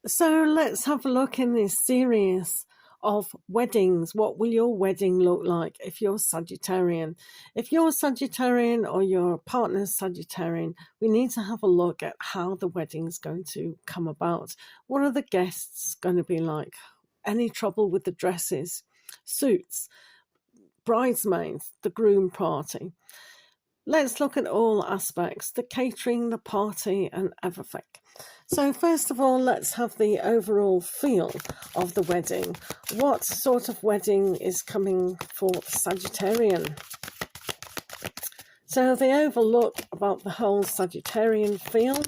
So let's have a look in this series of weddings. What will your wedding look like if you're Sagittarian? If you're Sagittarian or your partner's Sagittarian, we need to have a look at how the wedding's going to come about. What are the guests going to be like? Any trouble with the dresses, suits, bridesmaids, the groom party? Let's look at all aspects, the catering, the party, and everything. So first of all, let's have the overall feel of the wedding. What sort of wedding is coming for Sagittarian? So the overlook about the whole Sagittarian feel.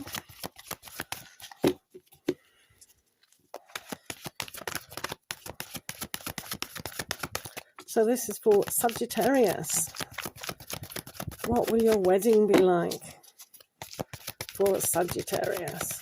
So this is for Sagittarius. What will your wedding be like for Sagittarius?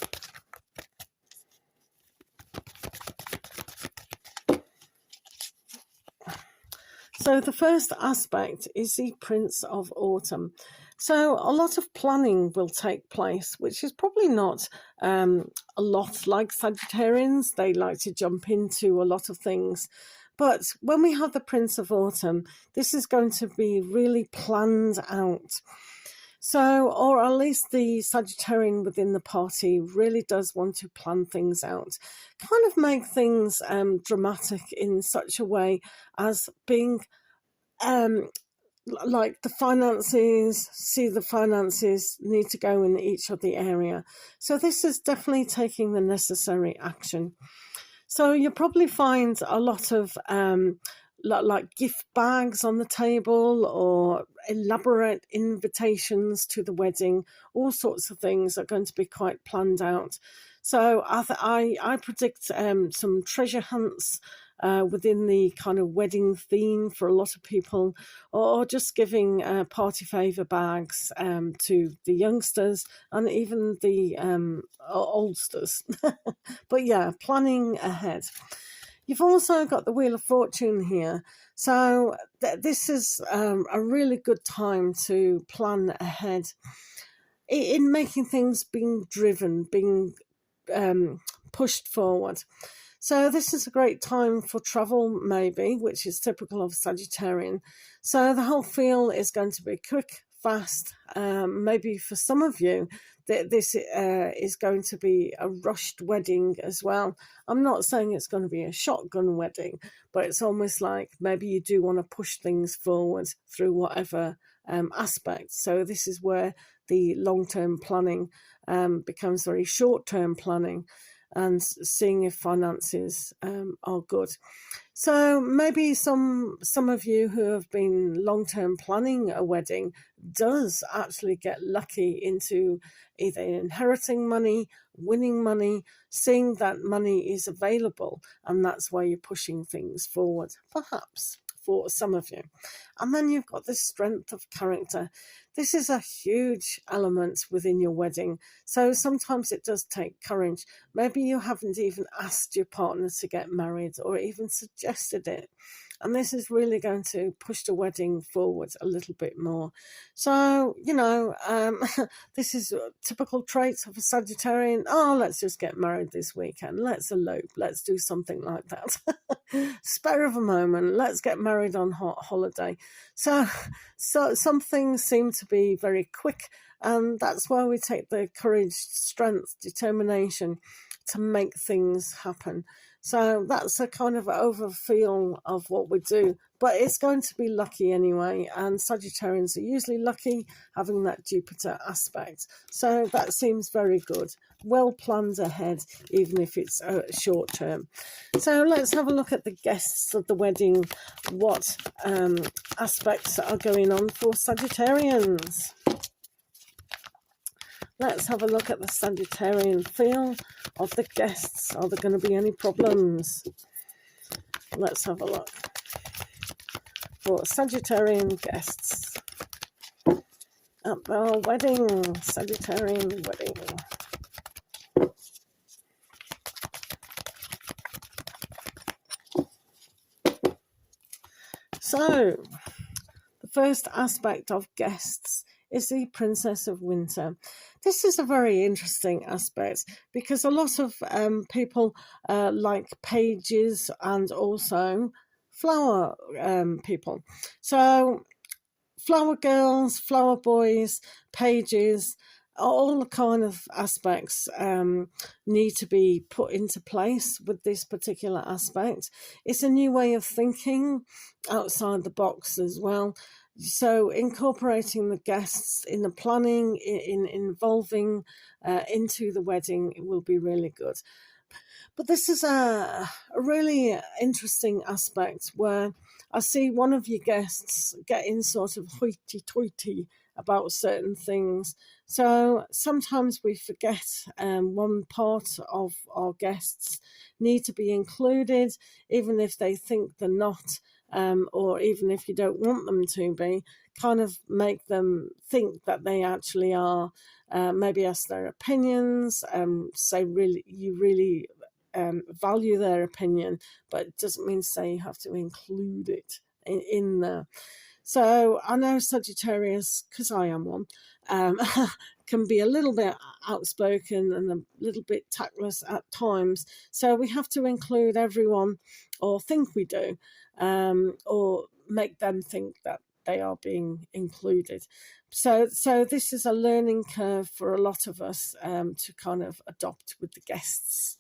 So the first aspect is the Prince of Autumn. So a lot of planning will take place, which is probably not a lot like Sagittarians. They like to jump into a lot of things. But when we have the Prince of Autumn, this is going to be really planned out. So, or at least the Sagittarian within the party really does want to plan things out, kind of make things dramatic in such a way as being like the finances, see the finances need to go in each of the area. So this is definitely taking the necessary action. So you'll probably find a lot of like gift bags on the table or elaborate invitations to the wedding. All sorts of things are going to be quite planned out. So I predict some treasure hunts within the kind of wedding theme for a lot of people, or just giving party favour bags to the youngsters and even the oldsters. But yeah, planning ahead. You've also got the Wheel of Fortune here. So this is a really good time to plan ahead in making things being driven, being pushed forward. So this is a great time for travel, maybe, which is typical of Sagittarian. So the whole feel is going to be quick, fast. Maybe for some of you, this is going to be a rushed wedding as well. I'm not saying it's going to be a shotgun wedding, but it's almost like maybe you do want to push things forward through whatever aspect. So this is where the long-term planning becomes very short-term planning, and seeing if finances are good. So maybe some of you who have been long-term planning a wedding does actually get lucky into either inheriting money, winning money, seeing that money is available, and that's why you're pushing things forward, perhaps for some of you. And then you've got this strength of character. This is a huge element within your wedding. So sometimes it does take courage. Maybe you haven't even asked your partner to get married or even suggested it. And this is really going to push the wedding forward a little bit more. So, this is typical traits of a Sagittarian. Oh, let's just get married this weekend. Let's elope. Let's do something like that. Spur of a moment. Let's get married on holiday. So some things seem to be very quick. And that's why we take the courage, strength, determination to make things happen. So that's a kind of overfeel of what we do, but it's going to be lucky anyway. And Sagittarians are usually lucky having that Jupiter aspect. So that seems very good. Well planned ahead, even if it's short term. So let's have a look at the guests of the wedding. What aspects are going on for Sagittarians? Let's have a look at the Sagittarian feel of the guests. Are there going to be any problems? Let's have a look for Sagittarian guests at the wedding. Sagittarian wedding. So, the first aspect of guests is the Princess of Winter. This is a very interesting aspect because a lot of people like pages and also flower people. So flower girls, flower boys, pages, all the kind of aspects need to be put into place with this particular aspect. It's a new way of thinking outside the box as well. So incorporating the guests in the planning, in involving into the wedding, it will be really good. But this is a really interesting aspect where I see one of your guests getting sort of hoity-toity about certain things. So sometimes we forget one part of our guests need to be included, even if they think they're not, or even if you don't want them to be, kind of make them think that they actually are. Maybe ask their opinions, say really you really value their opinion, but it doesn't mean to say you have to include it in there. So I know Sagittarius, because I am one, can be a little bit outspoken and a little bit tactless at times. So we have to include everyone, or think we do, or make them think that they are being included. So this is a learning curve for a lot of us to kind of adopt with the guests.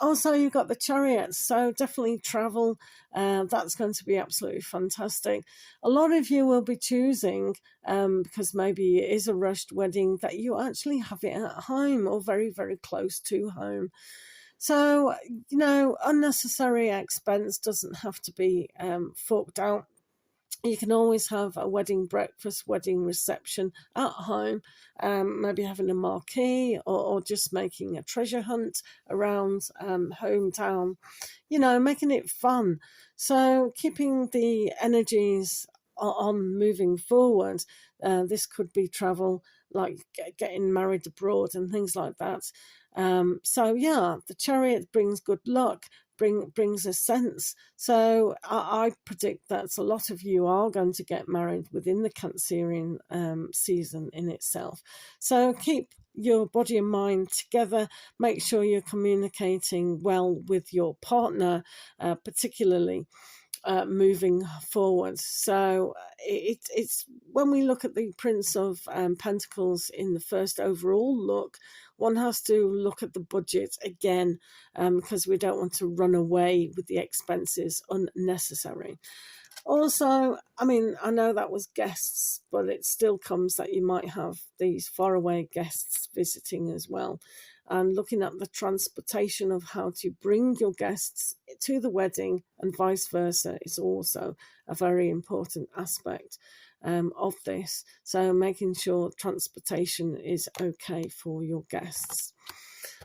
Also, you've got the Chariot, so definitely travel. That's going to be absolutely fantastic. A lot of you will be choosing, because maybe it is a rushed wedding, that you actually have it at home or very, very close to home. So, unnecessary expense doesn't have to be forked out. You can always have a wedding breakfast, wedding reception at home, maybe having a marquee or just making a treasure hunt around hometown, making it fun. So keeping the energies on moving forward. This could be travel, like getting married abroad and things like that. So yeah, the Chariot brings good luck, brings a sense. So I predict that a lot of you are going to get married within the Cancerian season in itself. So keep your body and mind together. Make sure you're communicating well with your partner, particularly moving forward. So it's when we look at the Prince of Pentacles in the first overall look, one has to look at the budget again, because we don't want to run away with the expenses unnecessary. Also, I mean, I know that was guests, but it still comes that you might have these faraway guests visiting as well. And looking at the transportation of how to bring your guests to the wedding and vice versa is also a very important aspect of this. So making sure transportation is okay for your guests.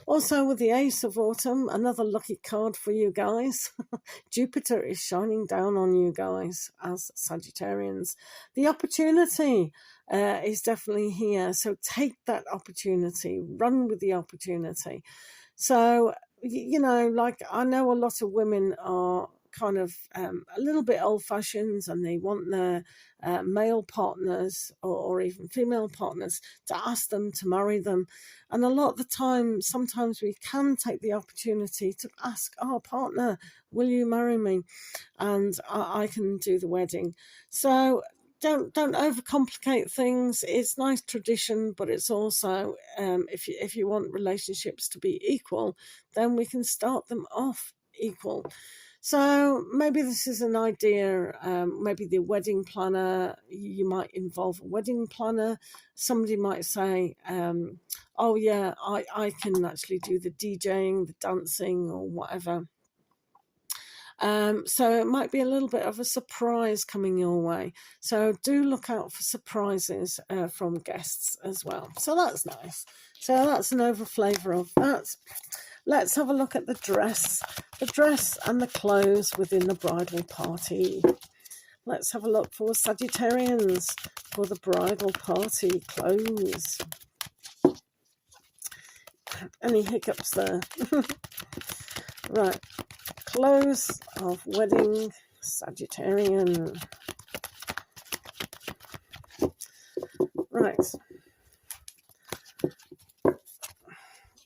Also, with the Ace of Autumn, another lucky card for you guys. Jupiter is shining down on you guys as Sagittarians. The opportunity is definitely here. So take that opportunity, run with the opportunity. So, like I know a lot of women are kind of a little bit old-fashioned, and they want their male partners or even female partners to ask them to marry them. And a lot of the time, sometimes we can take the opportunity to ask our partner, will you marry me? And I can do the wedding. So don't overcomplicate things. It's nice tradition, but it's also if you want relationships to be equal, then we can start them off equal. So maybe this is an idea, maybe the wedding planner, you might involve a wedding planner. Somebody might say, oh yeah, I can actually do the DJing, the dancing or whatever. So it might be a little bit of a surprise coming your way. So do look out for surprises from guests as well. So that's nice. So that's an overflavor of that. Let's have a look at the dress and the clothes within the bridal party. Let's have a look for Sagittarians for the bridal party clothes. Any hiccups there? Right, clothes of wedding Sagittarian. Right.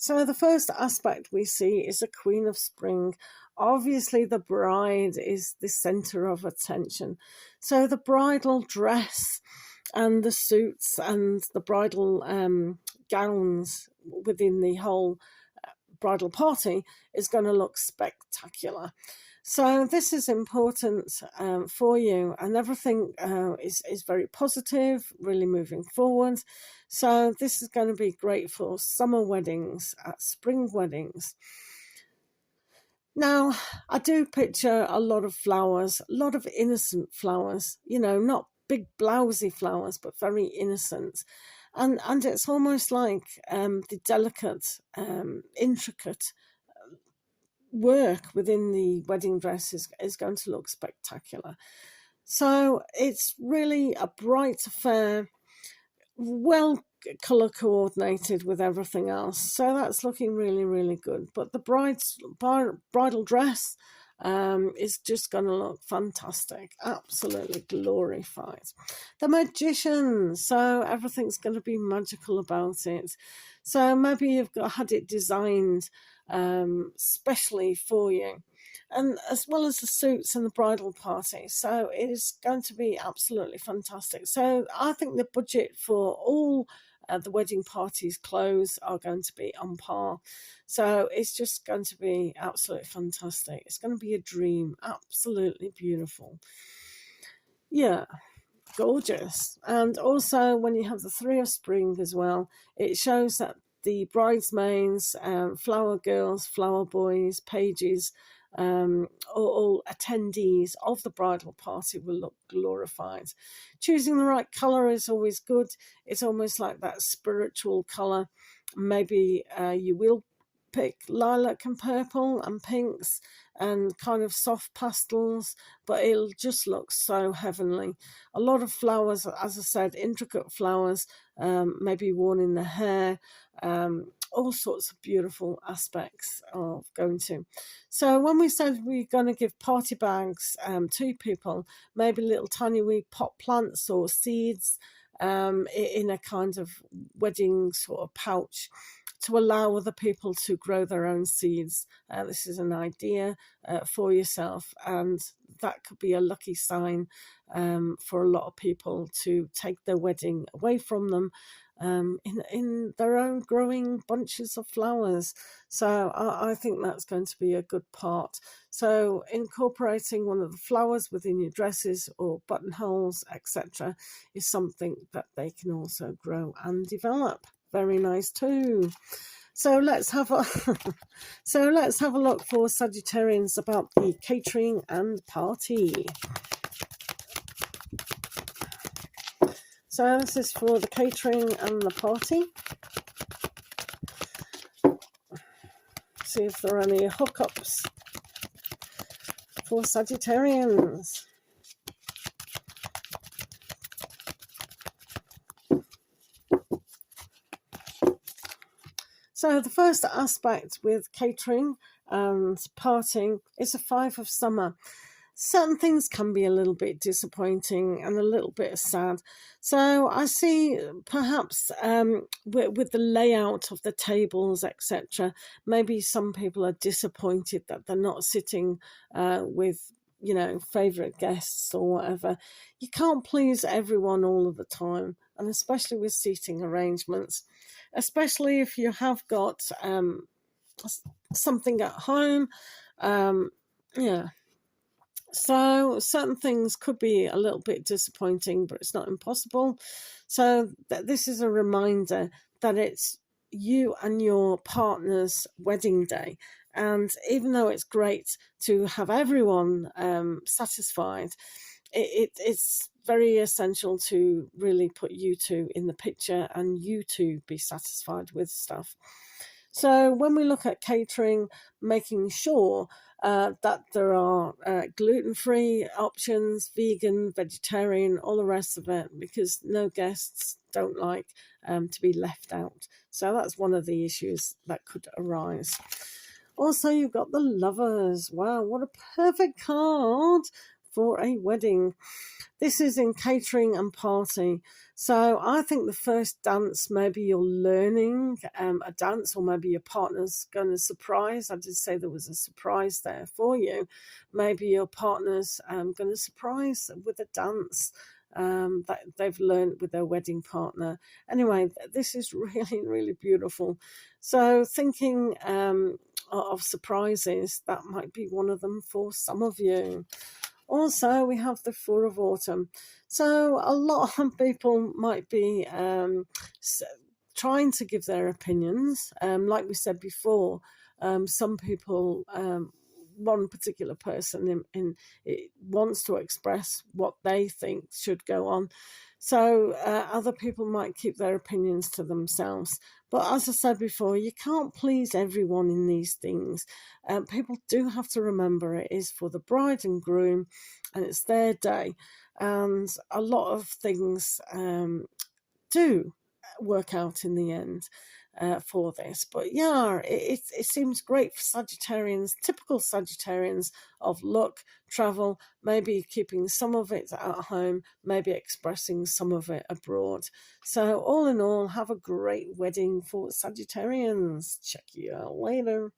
So the first aspect we see is the Queen of Spring. Obviously, the bride is the center of attention. So the bridal dress and the suits and the bridal gowns within the whole bridal party is going to look spectacular. So this is important for you, and everything is very positive, really moving forward. So this is going to be great for summer weddings, spring weddings. Now, I do picture a lot of flowers, a lot of innocent flowers, you know, not big blousy flowers, but very innocent. And it's almost like the delicate, intricate work within the wedding dress is going to look spectacular. So it's really a bright affair, well color coordinated with everything else. So that's looking really, really good. But the bridal dress is just going to look fantastic, absolutely glorified. The magician, so everything's going to be magical about it. So maybe you've had it designed specially for you, and as well as the suits and the bridal party. So it is going to be absolutely fantastic. So I think the budget for all the wedding party's clothes are going to be on par. So it's just going to be absolutely fantastic. It's going to be a dream. Absolutely beautiful. Yeah, gorgeous. And also when you have the Three of Spring as well, it shows that the bridesmaids, flower girls, flower boys, pages, all attendees of the bridal party will look glorified. Choosing the right colour is always good. It's almost like that spiritual colour. Maybe you will pick lilac and purple and pinks and kind of soft pastels, but it'll just look so heavenly. A lot of flowers, as I said, intricate flowers, maybe worn in the hair, all sorts of beautiful aspects of going to. So when we said we're going to give party bags to people, maybe little tiny wee pot plants or seeds in a kind of wedding sort of pouch, to allow other people to grow their own seeds. This is an idea for yourself, and that could be a lucky sign for a lot of people to take their wedding away from them in their own growing bunches of flowers. So I think that's going to be a good part. So incorporating one of the flowers within your dresses or buttonholes, etc., is something that they can also grow and develop. Very nice too. So let's have a look for Sagittarians about the catering and party. So this is for the catering and the party. See if there are any hookups for Sagittarians. So the first aspect with catering and partying is the Five of Summer. Certain things can be a little bit disappointing and a little bit sad. So I see perhaps with the layout of the tables, etc., maybe some people are disappointed that they're not sitting with, you know, favourite guests or whatever. You can't please everyone all of the time, and especially with seating arrangements, especially if you have got something at home. Yeah. So certain things could be a little bit disappointing, but it's not impossible. So this is a reminder that it's you and your partner's wedding day. And even though it's great to have everyone satisfied, it's very essential to really put you two in the picture and you two be satisfied with stuff. So when we look at catering, making sure that there are gluten-free options, vegan, vegetarian, all the rest of it, because no guests don't like to be left out. So that's one of the issues that could arise. Also, you've got the Lovers. Wow, what a perfect card for a wedding. This is in catering and party. So I think the first dance, maybe you're learning a dance, or maybe your partner's going to surprise. I did say there was a surprise there for you. Maybe your partner's going to surprise with a dance that they've learned with their wedding partner. Anyway, this is really, really beautiful. So thinking of surprises, that might be one of them for some of you. Also, we have the Four of Autumn. So a lot of people might be trying to give their opinions. Like we said before, some people, one particular person in it wants to express what they think should go on. So other people might keep their opinions to themselves. But as I said before, you can't please everyone in these things. People do have to remember it is for the bride and groom, and it's their day. And a lot of things do work out in the end for this. But yeah, it seems great for Sagittarians, typical Sagittarians of luck, travel, maybe keeping some of it at home, maybe expressing some of it abroad. So all in all, have a great wedding for Sagittarians. Check you out later.